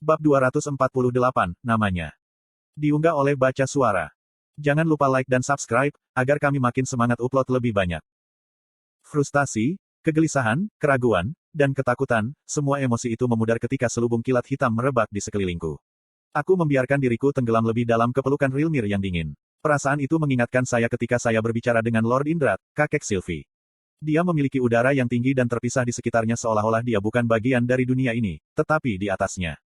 Bab 248, namanya. Diunggah oleh Baca Suara. Jangan lupa like dan subscribe, agar kami makin semangat upload lebih banyak. Frustasi, kegelisahan, keraguan, dan ketakutan, semua emosi itu memudar ketika selubung kilat hitam merebak di sekelilingku. Aku membiarkan diriku tenggelam lebih dalam ke pelukan Rilmir yang dingin. Perasaan itu mengingatkan saya ketika saya berbicara dengan Lord Indrat, kakek Sylvie. Dia memiliki udara yang tinggi dan terpisah di sekitarnya seolah-olah dia bukan bagian dari dunia ini, tetapi di atasnya.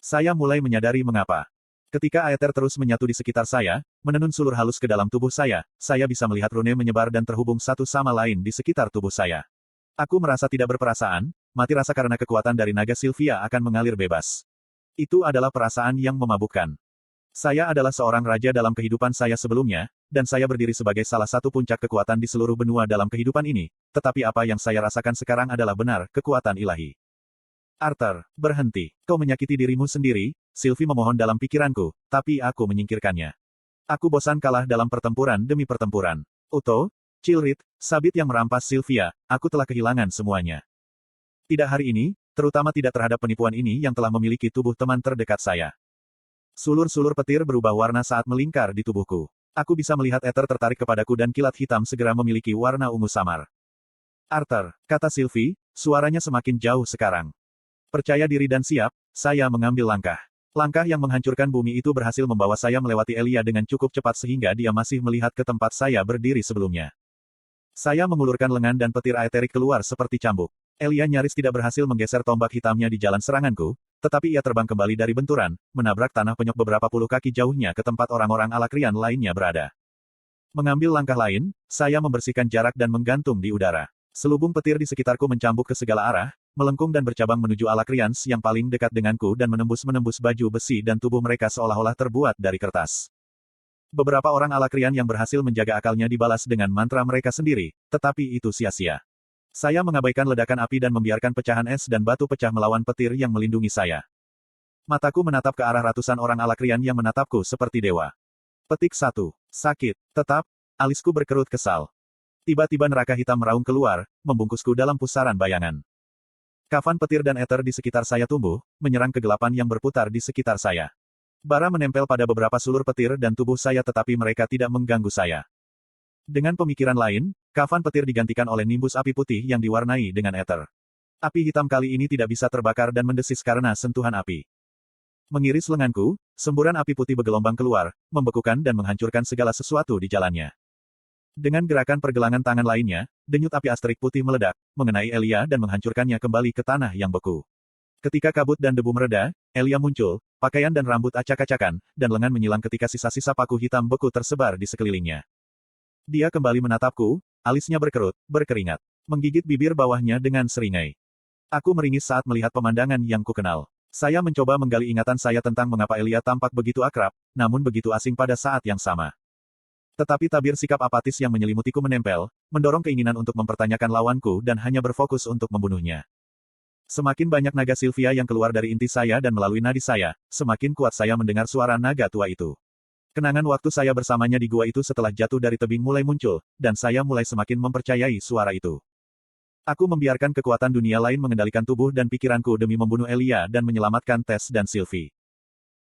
Saya mulai menyadari mengapa. Ketika aether terus menyatu di sekitar saya, menenun sulur halus ke dalam tubuh saya bisa melihat rune menyebar dan terhubung satu sama lain di sekitar tubuh saya. Aku merasa tidak berperasaan, mati rasa karena kekuatan dari naga Sylvia akan mengalir bebas. Itu adalah perasaan yang memabukkan. Saya adalah seorang raja dalam kehidupan saya sebelumnya, dan saya berdiri sebagai salah satu puncak kekuatan di seluruh benua dalam kehidupan ini, tetapi apa yang saya rasakan sekarang adalah benar, kekuatan ilahi. Arthur, berhenti. Kau menyakiti dirimu sendiri, Sylvie memohon dalam pikiranku, tapi aku menyingkirkannya. Aku bosan kalah dalam pertempuran demi pertempuran. Otto, Chilrit, sabit yang merampas Sylvia, aku telah kehilangan semuanya. Tidak hari ini, terutama tidak terhadap penipuan ini yang telah memiliki tubuh teman terdekat saya. Sulur-sulur petir berubah warna saat melingkar di tubuhku. Aku bisa melihat ether tertarik kepadaku dan kilat hitam segera memiliki warna ungu samar. Arthur, kata Sylvie, suaranya semakin jauh sekarang. Percaya diri dan siap, saya mengambil langkah. Langkah yang menghancurkan bumi itu berhasil membawa saya melewati Elia dengan cukup cepat sehingga dia masih melihat ke tempat saya berdiri sebelumnya. Saya mengulurkan lengan dan petir aeterik keluar seperti cambuk. Elia nyaris tidak berhasil menggeser tombak hitamnya di jalan seranganku, tetapi ia terbang kembali dari benturan, menabrak tanah penyok beberapa puluh kaki jauhnya ke tempat orang-orang Alakrian lainnya berada. Mengambil langkah lain, saya membersihkan jarak dan menggantung di udara. Selubung petir di sekitarku mencambuk ke segala arah, melengkung dan bercabang menuju Alakrians yang paling dekat denganku dan menembus baju besi dan tubuh mereka seolah-olah terbuat dari kertas. Beberapa orang Alakrian yang berhasil menjaga akalnya dibalas dengan mantra mereka sendiri, tetapi itu sia-sia. Saya mengabaikan ledakan api dan membiarkan pecahan es dan batu pecah melawan petir yang melindungi saya. Mataku menatap ke arah ratusan orang Alakrian yang menatapku seperti dewa. Petik 1. Sakit. Tetap, alisku berkerut kesal. Tiba-tiba neraka hitam meraung keluar, membungkusku dalam pusaran bayangan. Kafan petir dan ether di sekitar saya tumbuh, menyerang kegelapan yang berputar di sekitar saya. Bara menempel pada beberapa sulur petir dan tubuh saya tetapi mereka tidak mengganggu saya. Dengan pemikiran lain, kafan petir digantikan oleh nimbus api putih yang diwarnai dengan ether. Api hitam kali ini tidak bisa terbakar dan mendesis karena sentuhan api. Mengiris lenganku, semburan api putih bergelombang keluar, membekukan dan menghancurkan segala sesuatu di jalannya. Dengan gerakan pergelangan tangan lainnya, denyut api asterik putih meledak, mengenai Elia dan menghancurkannya kembali ke tanah yang beku. Ketika kabut dan debu mereda, Elia muncul, pakaian dan rambut acak-acakan, dan lengan menyilang ketika sisa-sisa paku hitam beku tersebar di sekelilingnya. Dia kembali menatapku, alisnya berkerut, berkeringat, menggigit bibir bawahnya dengan seringai. Aku meringis saat melihat pemandangan yang kukenal. Saya mencoba menggali ingatan saya tentang mengapa Elia tampak begitu akrab, namun begitu asing pada saat yang sama. Tetapi tabir sikap apatis yang menyelimutiku menempel, mendorong keinginan untuk mempertanyakan lawanku dan hanya berfokus untuk membunuhnya. Semakin banyak naga Sylvia yang keluar dari inti saya dan melalui nadi saya, semakin kuat saya mendengar suara naga tua itu. Kenangan waktu saya bersamanya di gua itu setelah jatuh dari tebing mulai muncul, dan saya mulai semakin mempercayai suara itu. Aku membiarkan kekuatan dunia lain mengendalikan tubuh dan pikiranku demi membunuh Elia dan menyelamatkan Tess dan Sylvie.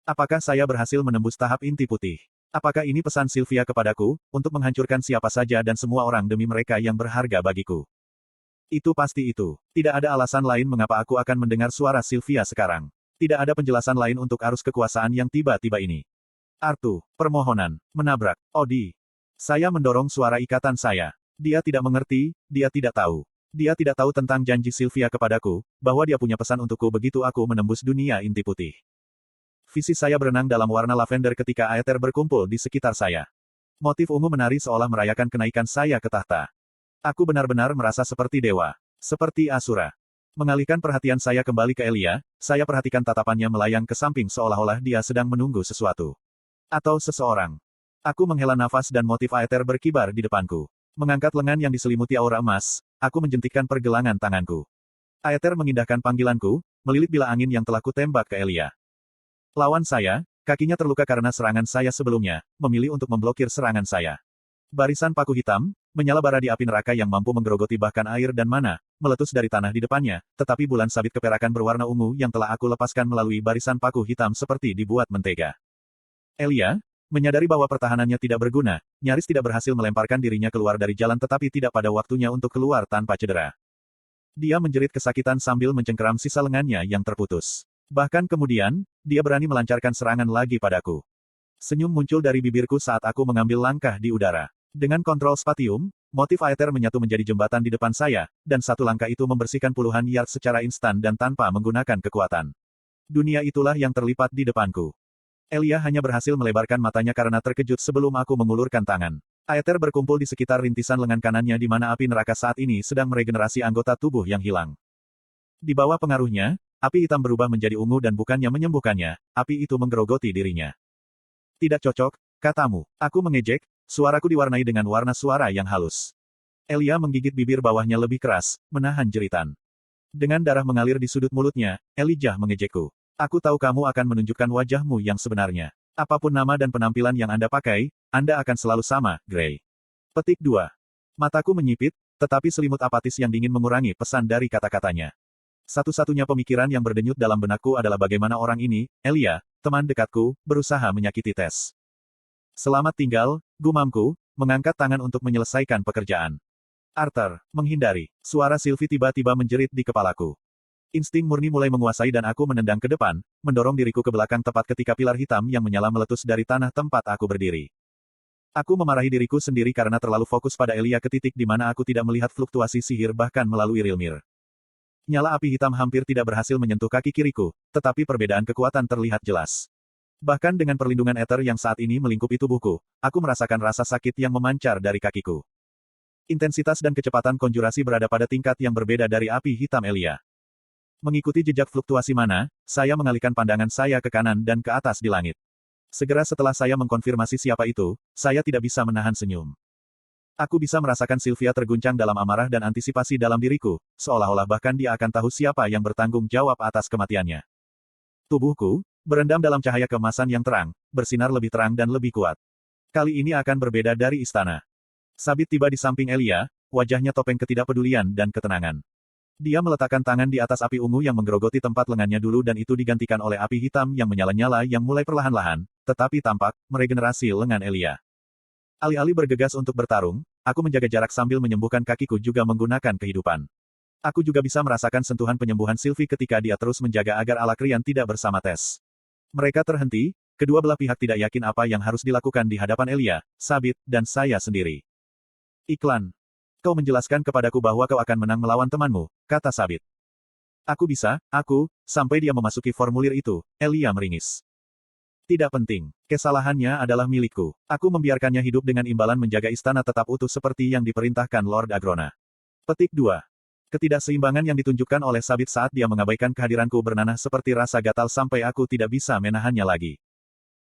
Apakah saya berhasil menembus tahap inti putih? Apakah ini pesan Sylvia kepadaku, untuk menghancurkan siapa saja dan semua orang demi mereka yang berharga bagiku? Itu pasti itu. Tidak ada alasan lain mengapa aku akan mendengar suara Sylvia sekarang. Tidak ada penjelasan lain untuk arus kekuasaan yang tiba-tiba ini. Artu, permohonan, menabrak, Odi. Saya mendorong suara ikatan saya. Dia tidak mengerti, dia tidak tahu. Dia tidak tahu tentang janji Sylvia kepadaku, bahwa dia punya pesan untukku begitu aku menembus dunia inti putih. Visi saya berenang dalam warna lavender ketika aether berkumpul di sekitar saya. Motif ungu menari seolah merayakan kenaikan saya ke tahta. Aku benar-benar merasa seperti dewa. Seperti Asura. Mengalihkan perhatian saya kembali ke Elia, saya perhatikan tatapannya melayang ke samping seolah-olah dia sedang menunggu sesuatu. Atau seseorang. Aku menghela nafas dan motif aether berkibar di depanku. Mengangkat lengan yang diselimuti aura emas, aku menjentikkan pergelangan tanganku. Aether mengindahkan panggilanku, melilit bila angin yang telah kutembak ke Elia. Lawan saya, kakinya terluka karena serangan saya sebelumnya, memilih untuk memblokir serangan saya. Barisan paku hitam, menyala bara di api neraka yang mampu menggerogoti bahkan air dan mana, meletus dari tanah di depannya, tetapi bulan sabit keperakan berwarna ungu yang telah aku lepaskan melalui barisan paku hitam seperti dibuat mentega. Elia, menyadari bahwa pertahanannya tidak berguna, nyaris tidak berhasil melemparkan dirinya keluar dari jalan tetapi tidak pada waktunya untuk keluar tanpa cedera. Dia menjerit kesakitan sambil mencengkeram sisa lengannya yang terputus. Bahkan kemudian, dia berani melancarkan serangan lagi padaku. Senyum muncul dari bibirku saat aku mengambil langkah di udara. Dengan kontrol spatium, motif Aether menyatu menjadi jembatan di depan saya, dan satu langkah itu membersihkan puluhan yard secara instan dan tanpa menggunakan kekuatan. Dunia itulah yang terlipat di depanku. Elia hanya berhasil melebarkan matanya karena terkejut sebelum aku mengulurkan tangan. Aether berkumpul di sekitar rintisan lengan kanannya di mana api neraka saat ini sedang meregenerasi anggota tubuh yang hilang. Di bawah pengaruhnya, api hitam berubah menjadi ungu dan bukannya menyembuhkannya, api itu menggerogoti dirinya. Tidak cocok, katamu. Aku mengejek, suaraku diwarnai dengan warna suara yang halus. Elia menggigit bibir bawahnya lebih keras, menahan jeritan. Dengan darah mengalir di sudut mulutnya, Elijah mengejekku. Aku tahu kamu akan menunjukkan wajahmu yang sebenarnya. Apapun nama dan penampilan yang Anda pakai, Anda akan selalu sama, Gray. Petik 2. Mataku menyipit, tetapi selimut apatis yang dingin mengurangi pesan dari kata-katanya. Satu-satunya pemikiran yang berdenyut dalam benakku adalah bagaimana orang ini, Elia, teman dekatku, berusaha menyakiti Tess. Selamat tinggal, gumamku, mengangkat tangan untuk menyelesaikan pekerjaan. Arthur, menghindari. Suara Sylvie tiba-tiba menjerit di kepalaku. Insting murni mulai menguasai dan aku menendang ke depan, mendorong diriku ke belakang tepat ketika pilar hitam yang menyala meletus dari tanah tempat aku berdiri. Aku memarahi diriku sendiri karena terlalu fokus pada Elia ke titik di mana aku tidak melihat fluktuasi sihir bahkan melalui Rilmir. Nyala api hitam hampir tidak berhasil menyentuh kaki kiriku, tetapi perbedaan kekuatan terlihat jelas. Bahkan dengan perlindungan Aether yang saat ini melingkupi tubuhku, aku merasakan rasa sakit yang memancar dari kakiku. Intensitas dan kecepatan konjurasi berada pada tingkat yang berbeda dari api hitam Elia. Mengikuti jejak fluktuasi mana, saya mengalihkan pandangan saya ke kanan dan ke atas di langit. Segera setelah saya mengkonfirmasi siapa itu, saya tidak bisa menahan senyum. Aku bisa merasakan Sylvia terguncang dalam amarah dan antisipasi dalam diriku, seolah-olah bahkan dia akan tahu siapa yang bertanggung jawab atas kematiannya. Tubuhku, berendam dalam cahaya keemasan yang terang, bersinar lebih terang dan lebih kuat. Kali ini akan berbeda dari istana. Sabit tiba di samping Elia, wajahnya topeng ketidakpedulian dan ketenangan. Dia meletakkan tangan di atas api ungu yang menggerogoti tempat lengannya dulu dan itu digantikan oleh api hitam yang menyala-nyala yang mulai perlahan-lahan, tetapi tampak, meregenerasi lengan Elia. Alih-alih bergegas untuk bertarung, aku menjaga jarak sambil menyembuhkan kakiku juga menggunakan kehidupan. Aku juga bisa merasakan sentuhan penyembuhan Sylvie ketika dia terus menjaga agar Alakrian tidak bersama Tess. Mereka terhenti, kedua belah pihak tidak yakin apa yang harus dilakukan di hadapan Elia, Sabit, dan saya sendiri. Iklan. Kau menjelaskan kepadaku bahwa kau akan menang melawan temanmu, kata Sabit. Sampai dia memasuki formulir itu, Elia meringis. Tidak penting. Kesalahannya adalah milikku. Aku membiarkannya hidup dengan imbalan menjaga istana tetap utuh seperti yang diperintahkan Lord Agrona. Petik 2. Ketidakseimbangan yang ditunjukkan oleh Sabit saat dia mengabaikan kehadiranku bernanah seperti rasa gatal sampai aku tidak bisa menahannya lagi.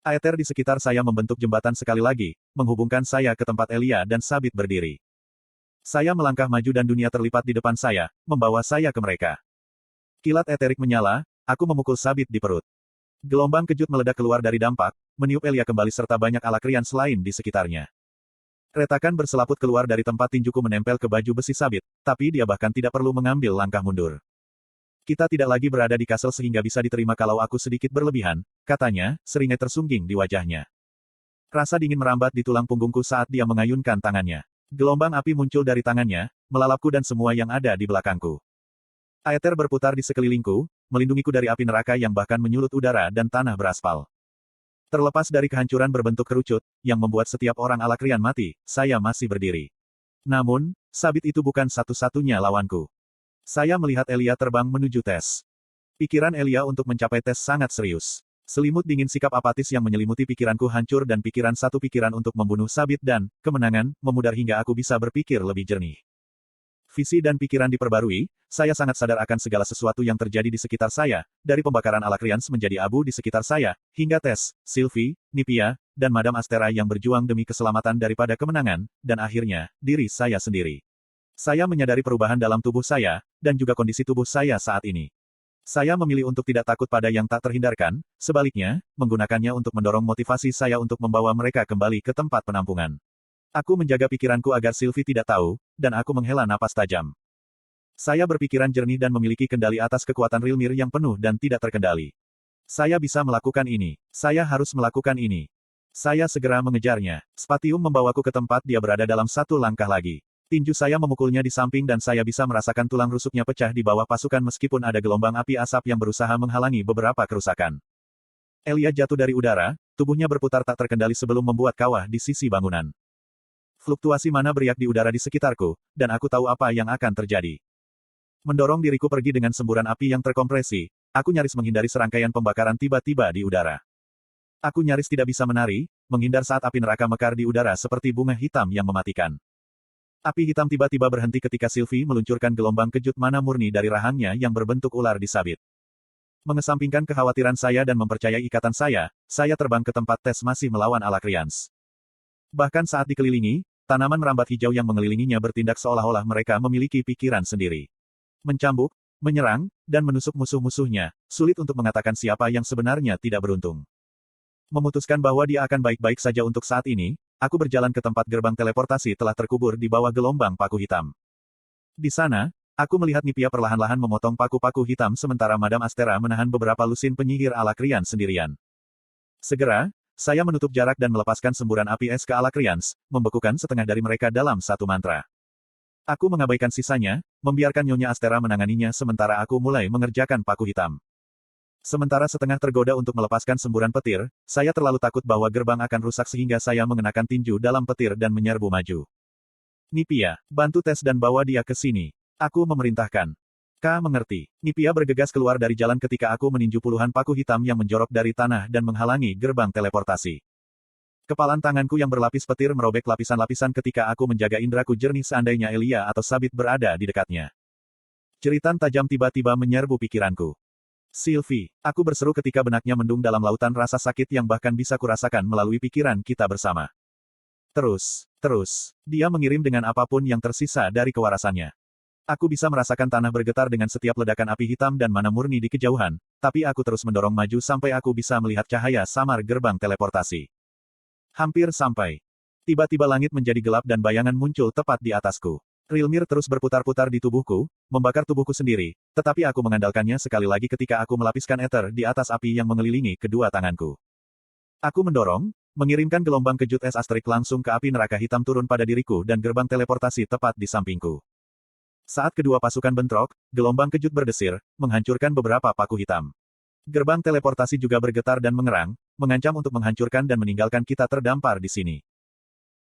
Aether di sekitar saya membentuk jembatan sekali lagi, menghubungkan saya ke tempat Elia dan Sabit berdiri. Saya melangkah maju dan dunia terlipat di depan saya, membawa saya ke mereka. Kilat eterik menyala, aku memukul Sabit di perut. Gelombang kejut meledak keluar dari dampak, meniup Elia kembali serta banyak Alakrian selain di sekitarnya. Retakan berselaput keluar dari tempat tinjuku menempel ke baju besi Sabit, tapi dia bahkan tidak perlu mengambil langkah mundur. Kita tidak lagi berada di kastel sehingga bisa diterima kalau aku sedikit berlebihan, katanya, seringai tersungging di wajahnya. Rasa dingin merambat di tulang punggungku saat dia mengayunkan tangannya. Gelombang api muncul dari tangannya, melalapku dan semua yang ada di belakangku. Aether berputar di sekelilingku, melindungiku dari api neraka yang bahkan menyulut udara dan tanah beraspal. Terlepas dari kehancuran berbentuk kerucut, yang membuat setiap orang Alakrian mati, saya masih berdiri. Namun, Sabit itu bukan satu-satunya lawanku. Saya melihat Elia terbang menuju Tess. Pikiran Elia untuk mencapai Tess sangat serius. Selimut dingin sikap apatis yang menyelimuti pikiranku hancur dan pikiran satu pikiran untuk membunuh Sabit dan, kemenangan, memudar hingga aku bisa berpikir lebih jernih. Visi dan pikiran diperbarui, saya sangat sadar akan segala sesuatu yang terjadi di sekitar saya, dari pembakaran Alakrians menjadi abu di sekitar saya, hingga Tess, Sylvie, Nipia, dan Madam Astera yang berjuang demi keselamatan daripada kemenangan, dan akhirnya, diri saya sendiri. Saya menyadari perubahan dalam tubuh saya, dan juga kondisi tubuh saya saat ini. Saya memilih untuk tidak takut pada yang tak terhindarkan, sebaliknya, menggunakannya untuk mendorong motivasi saya untuk membawa mereka kembali ke tempat penampungan. Aku menjaga pikiranku agar Sylvie tidak tahu, dan aku menghela napas tajam. Saya berpikiran jernih dan memiliki kendali atas kekuatan Rilmir yang penuh dan tidak terkendali. Saya bisa melakukan ini. Saya harus melakukan ini. Saya segera mengejarnya. Spatium membawaku ke tempat dia berada dalam satu langkah lagi. Tinju saya memukulnya di samping dan saya bisa merasakan tulang rusuknya pecah di bawah pasukan meskipun ada gelombang api asap yang berusaha menghalangi beberapa kerusakan. Elia jatuh dari udara, tubuhnya berputar tak terkendali sebelum membuat kawah di sisi bangunan. Fluktuasi mana beriak di udara di sekitarku, dan aku tahu apa yang akan terjadi. Mendorong diriku pergi dengan semburan api yang terkompresi, aku nyaris menghindari serangkaian pembakaran tiba-tiba di udara. Aku nyaris tidak bisa menari, menghindar saat api neraka mekar di udara seperti bunga hitam yang mematikan. Api hitam tiba-tiba berhenti ketika Sylvie meluncurkan gelombang kejut mana murni dari rahangnya yang berbentuk ular di sabit. Mengesampingkan kekhawatiran saya dan mempercayai ikatan saya terbang ke tempat tes masih melawan Alakrians. Bahkan saat dikelilingi, tanaman merambat hijau yang mengelilinginya bertindak seolah-olah mereka memiliki pikiran sendiri. Mencambuk, menyerang, dan menusuk musuh-musuhnya, sulit untuk mengatakan siapa yang sebenarnya tidak beruntung. Memutuskan bahwa dia akan baik-baik saja untuk saat ini, aku berjalan ke tempat gerbang teleportasi telah terkubur di bawah gelombang paku hitam. Di sana, aku melihat Nipia perlahan-lahan memotong paku-paku hitam sementara Madame Astera menahan beberapa lusin penyihir Alakrian sendirian. Segera, saya menutup jarak dan melepaskan semburan api es ke Alakrians, membekukan setengah dari mereka dalam satu mantra. Aku mengabaikan sisanya, membiarkan Nyonya Astera menanganinya sementara aku mulai mengerjakan paku hitam. Sementara setengah tergoda untuk melepaskan semburan petir, saya terlalu takut bahwa gerbang akan rusak sehingga saya mengenakan tinju dalam petir dan menyerbu maju. Nipia, bantu tes dan bawa dia ke sini. Aku memerintahkan. K mengerti. Nipia bergegas keluar dari jalan ketika aku meninju puluhan paku hitam yang menjorok dari tanah dan menghalangi gerbang teleportasi. Kepalan tanganku yang berlapis petir merobek lapisan-lapisan ketika aku menjaga indraku jernih seandainya Elia atau Sabit berada di dekatnya. Jeritan tajam tiba-tiba menyerbu pikiranku. Sylvie, aku berseru ketika benaknya mendung dalam lautan rasa sakit yang bahkan bisa kurasakan melalui pikiran kita bersama. Terus, dia mengirim dengan apapun yang tersisa dari kewarasannya. Aku bisa merasakan tanah bergetar dengan setiap ledakan api hitam dan mana murni di kejauhan, tapi aku terus mendorong maju sampai aku bisa melihat cahaya samar gerbang teleportasi. Hampir sampai. Tiba-tiba langit menjadi gelap dan bayangan muncul tepat di atasku. Rilmir terus berputar-putar di tubuhku, membakar tubuhku sendiri, tetapi aku mengandalkannya sekali lagi ketika aku melapiskan ether di atas api yang mengelilingi kedua tanganku. Aku mendorong, mengirimkan gelombang kejut es asterik langsung ke api neraka hitam turun pada diriku dan gerbang teleportasi tepat di sampingku. Saat kedua pasukan bentrok, gelombang kejut berdesir, menghancurkan beberapa paku hitam. Gerbang teleportasi juga bergetar dan mengerang, mengancam untuk menghancurkan dan meninggalkan kita terdampar di sini.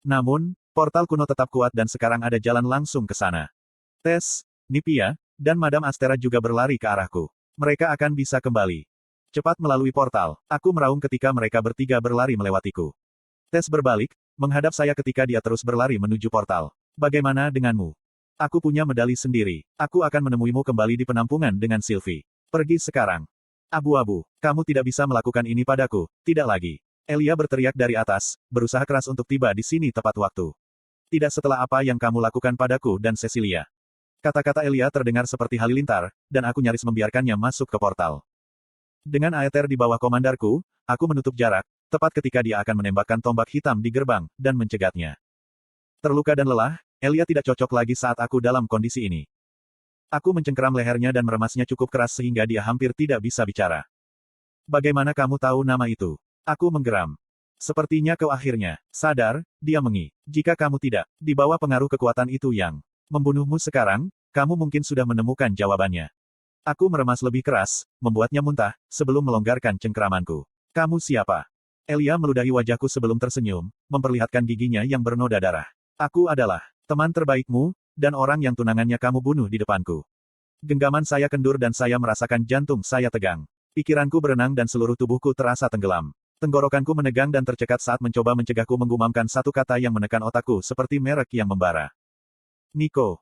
Namun, portal kuno tetap kuat dan sekarang ada jalan langsung ke sana. Tess, Nipia, dan Madame Astera juga berlari ke arahku. Mereka akan bisa kembali cepat melalui portal. Aku meraung ketika mereka bertiga berlari melewatiku. Tess berbalik, menghadap saya ketika dia terus berlari menuju portal. Bagaimana denganmu? Aku punya medali sendiri. Aku akan menemuimu kembali di penampungan dengan Sylvie. Pergi sekarang. Abu-abu, kamu tidak bisa melakukan ini padaku, tidak lagi. Elia berteriak dari atas, berusaha keras untuk tiba di sini tepat waktu. Tidak setelah apa yang kamu lakukan padaku dan Cecilia. Kata-kata Elia terdengar seperti halilintar, dan aku nyaris membiarkannya masuk ke portal. Dengan Aether di bawah komandarku, aku menutup jarak, tepat ketika dia akan menembakkan tombak hitam di gerbang, dan mencegatnya. Terluka dan lelah, Elia tidak cocok lagi saat aku dalam kondisi ini. Aku mencengkeram lehernya dan meremasnya cukup keras sehingga dia hampir tidak bisa bicara. Bagaimana kamu tahu nama itu? Aku menggeram. Sepertinya kau akhirnya sadar, dia mengi. Jika kamu tidak di bawah pengaruh kekuatan itu yang membunuhmu sekarang, kamu mungkin sudah menemukan jawabannya. Aku meremas lebih keras, membuatnya muntah, sebelum melonggarkan cengkeramanku. Kamu siapa? Elia meludahi wajahku sebelum tersenyum, memperlihatkan giginya yang bernoda darah. Aku adalah teman terbaikmu, dan orang yang tunangannya kamu bunuh di depanku. Genggaman saya kendur dan saya merasakan jantung saya tegang. Pikiranku berenang dan seluruh tubuhku terasa tenggelam. Tenggorokanku menegang dan tercekat saat mencoba mencegahku menggumamkan satu kata yang menekan otakku seperti merek yang membara. Nico.